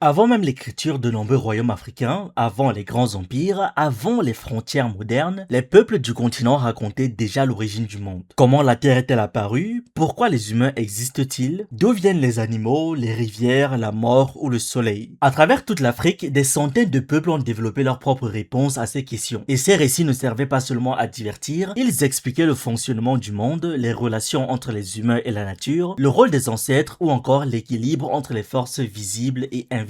Avant même l'écriture de nombreux royaumes africains, avant les grands empires, avant les frontières modernes, les peuples du continent racontaient déjà l'origine du monde. Comment la Terre est-elle apparue? Pourquoi les humains existent-ils? D'où viennent les animaux, les rivières, la mort ou le soleil? À travers toute l'Afrique, des centaines de peuples ont développé leurs propres réponses à ces questions. Et ces récits ne servaient pas seulement à divertir, ils expliquaient le fonctionnement du monde, les relations entre les humains et la nature, le rôle des ancêtres ou encore l'équilibre entre les forces visibles et invisibles.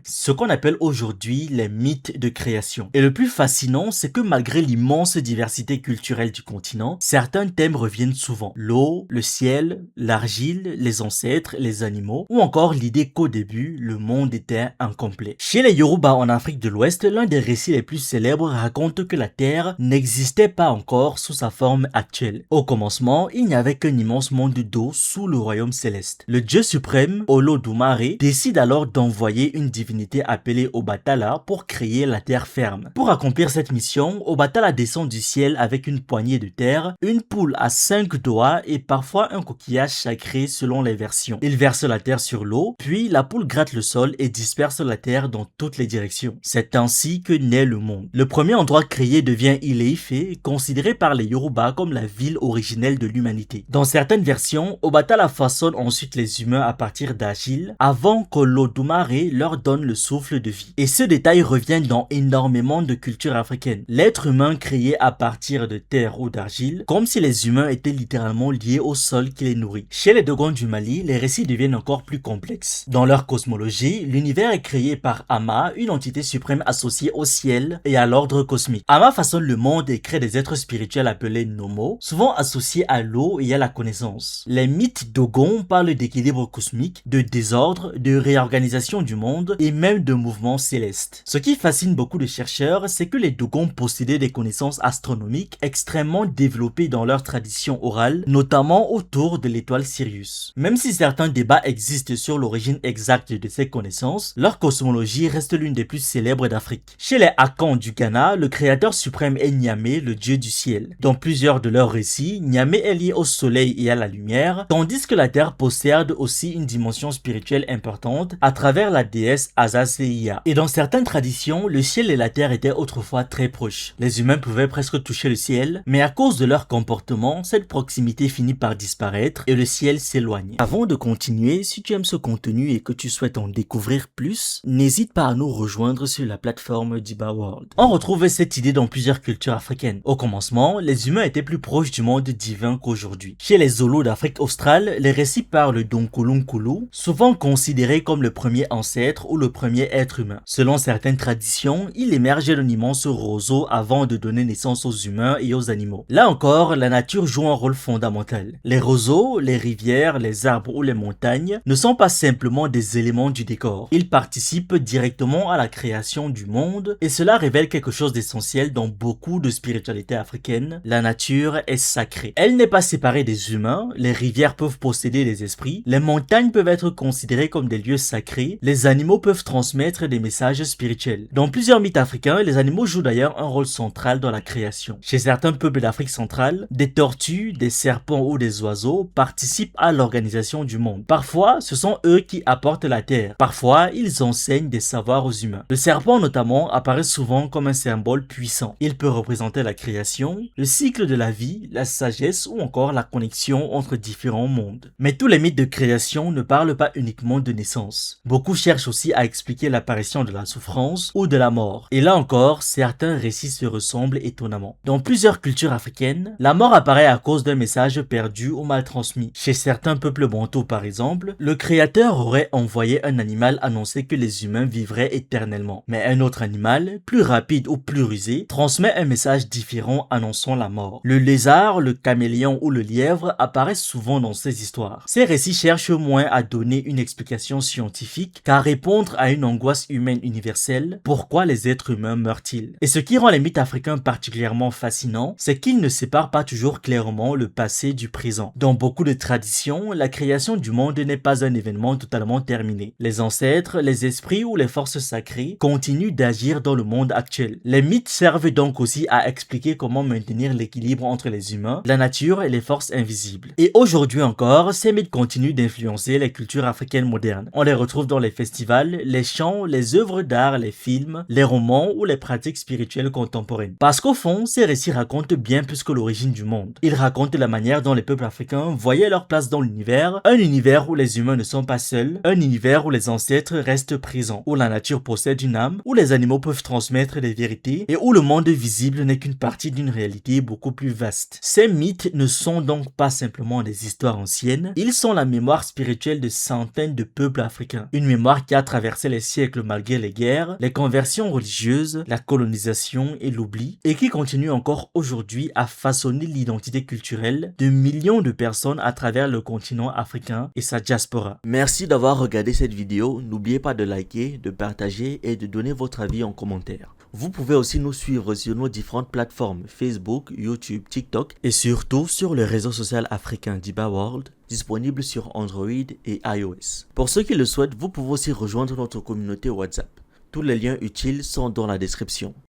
Ce qu'on appelle aujourd'hui les mythes de création. Et le plus fascinant, c'est que malgré l'immense diversité culturelle du continent, certains thèmes reviennent souvent. L'eau, le ciel, l'argile, les ancêtres, les animaux, ou encore l'idée qu'au début, le monde était incomplet. Chez les Yoruba en Afrique de l'Ouest, l'un des récits les plus célèbres raconte que la Terre n'existait pas encore sous sa forme actuelle. Au commencement, il n'y avait qu'un immense monde d'eau sous le royaume céleste. Le dieu suprême, Olodumare, décide alors d'envoyer une divinité appelée Obatala pour créer la terre ferme. Pour accomplir cette mission, Obatala descend du ciel avec une poignée de terre, une poule à 5 doigts et parfois un coquillage sacré selon les versions. Il verse la terre sur l'eau, puis la poule gratte le sol et disperse la terre dans toutes les directions. C'est ainsi que naît le monde. Le premier endroit créé devient Ile-Ife, considéré par les Yoruba comme la ville originelle de l'humanité. Dans certaines versions, Obatala façonne ensuite les humains à partir d'argile avant qu'Olodumare leur donne le souffle de vie. Et ce détail revient dans énormément de cultures africaines. L'être humain créé à partir de terre ou d'argile, comme si les humains étaient littéralement liés au sol qui les nourrit. Chez les Dogons du Mali, les récits deviennent encore plus complexes. Dans leur cosmologie, l'univers est créé par Ama, une entité suprême associée au ciel et à l'ordre cosmique. Ama façonne le monde et crée des êtres spirituels appelés Nomo, souvent associés à l'eau et à la connaissance. Les mythes Dogons parlent d'équilibre cosmique, de désordre, de réorganisation du monde et même de mouvements célestes. Ce qui fascine beaucoup de chercheurs, c'est que les Dogons possédaient des connaissances astronomiques extrêmement développées dans leur tradition orale, notamment autour de l'étoile Sirius. Même si certains débats existent sur l'origine exacte de ces connaissances, leur cosmologie reste l'une des plus célèbres d'Afrique. Chez les Akans du Ghana, le créateur suprême est Nyame, le dieu du ciel. Dans plusieurs de leurs récits, Nyame est lié au soleil et à la lumière, tandis que la Terre possède aussi une dimension spirituelle importante à travers la déesse Azazeia. Et dans certaines traditions, le ciel et la terre étaient autrefois très proches. Les humains pouvaient presque toucher le ciel, mais à cause de leur comportement, cette proximité finit par disparaître et le ciel s'éloigne. Avant de continuer, si tu aimes ce contenu et que tu souhaites en découvrir plus, n'hésite pas à nous rejoindre sur la plateforme d'Iba World. On retrouve cette idée dans plusieurs cultures africaines. Au commencement, les humains étaient plus proches du monde divin qu'aujourd'hui. Chez les Zolos d'Afrique australe, les récits parlent d'Onkulunkulu, souvent considéré comme le premier ancêtre ou le premier être humain. Selon certaines traditions, il émergeait d'un immense roseau avant de donner naissance aux humains et aux animaux. Là encore, la nature joue un rôle fondamental. Les roseaux, les rivières, les arbres ou les montagnes ne sont pas simplement des éléments du décor. Ils participent directement à la création du monde et cela révèle quelque chose d'essentiel dans beaucoup de spiritualités africaines. La nature est sacrée. Elle n'est pas séparée des humains, les rivières peuvent posséder des esprits, les montagnes peuvent être considérées comme des lieux sacrés, les animaux peuvent transmettre des messages spirituels. Dans plusieurs mythes africains, les animaux jouent d'ailleurs un rôle central dans la création. Chez certains peuples d'Afrique centrale, des tortues, des serpents ou des oiseaux participent à l'organisation du monde. Parfois, ce sont eux qui apportent la terre. Parfois, ils enseignent des savoirs aux humains. Le serpent notamment apparaît souvent comme un symbole puissant. Il peut représenter la création, le cycle de la vie, la sagesse ou encore la connexion entre différents mondes. Mais tous les mythes de création ne parlent pas uniquement de naissance. Beaucoup cherchent aussi à expliquer l'apparition de la souffrance ou de la mort. Et là encore, certains récits se ressemblent étonnamment. Dans plusieurs cultures africaines, la mort apparaît à cause d'un message perdu ou mal transmis. Chez certains peuples bantous par exemple, le créateur aurait envoyé un animal annoncer que les humains vivraient éternellement. Mais un autre animal, plus rapide ou plus rusé, transmet un message différent annonçant la mort. Le lézard, le caméléon ou le lièvre apparaissent souvent dans ces histoires. Ces récits cherchent au moins à donner une explication scientifique qu'à répondre à une angoisse humaine universelle, pourquoi les êtres humains meurent-ils? Et ce qui rend les mythes africains particulièrement fascinants, c'est qu'ils ne séparent pas toujours clairement le passé du présent. Dans beaucoup de traditions, la création du monde n'est pas un événement totalement terminé. Les ancêtres, les esprits ou les forces sacrées continuent d'agir dans le monde actuel. Les mythes servent donc aussi à expliquer comment maintenir l'équilibre entre les humains, la nature et les forces invisibles. Et aujourd'hui encore, ces mythes continuent d'influencer les cultures africaines modernes. On les retrouve dans les festivals festivals, les chants, les œuvres d'art, les films, les romans ou les pratiques spirituelles contemporaines. Parce qu'au fond, ces récits racontent bien plus que l'origine du monde. Ils racontent la manière dont les peuples africains voyaient leur place dans l'univers, un univers où les humains ne sont pas seuls, un univers où les ancêtres restent présents, où la nature possède une âme, où les animaux peuvent transmettre des vérités et où le monde visible n'est qu'une partie d'une réalité beaucoup plus vaste. Ces mythes ne sont donc pas simplement des histoires anciennes, ils sont la mémoire spirituelle de centaines de peuples africains. Une mémoire qui a traversé les siècles malgré les guerres, les conversions religieuses, la colonisation et l'oubli, et qui continue encore aujourd'hui à façonner l'identité culturelle de millions de personnes à travers le continent africain et sa diaspora. Merci d'avoir regardé cette vidéo, n'oubliez pas de liker, de partager et de donner votre avis en commentaire. Vous pouvez aussi nous suivre sur nos différentes plateformes Facebook, YouTube, TikTok et surtout sur le réseau social africain d'Iba World, disponible sur Android et iOS. Pour ceux qui le souhaitent, vous pouvez aussi rejoindre notre communauté WhatsApp. Tous les liens utiles sont dans la description.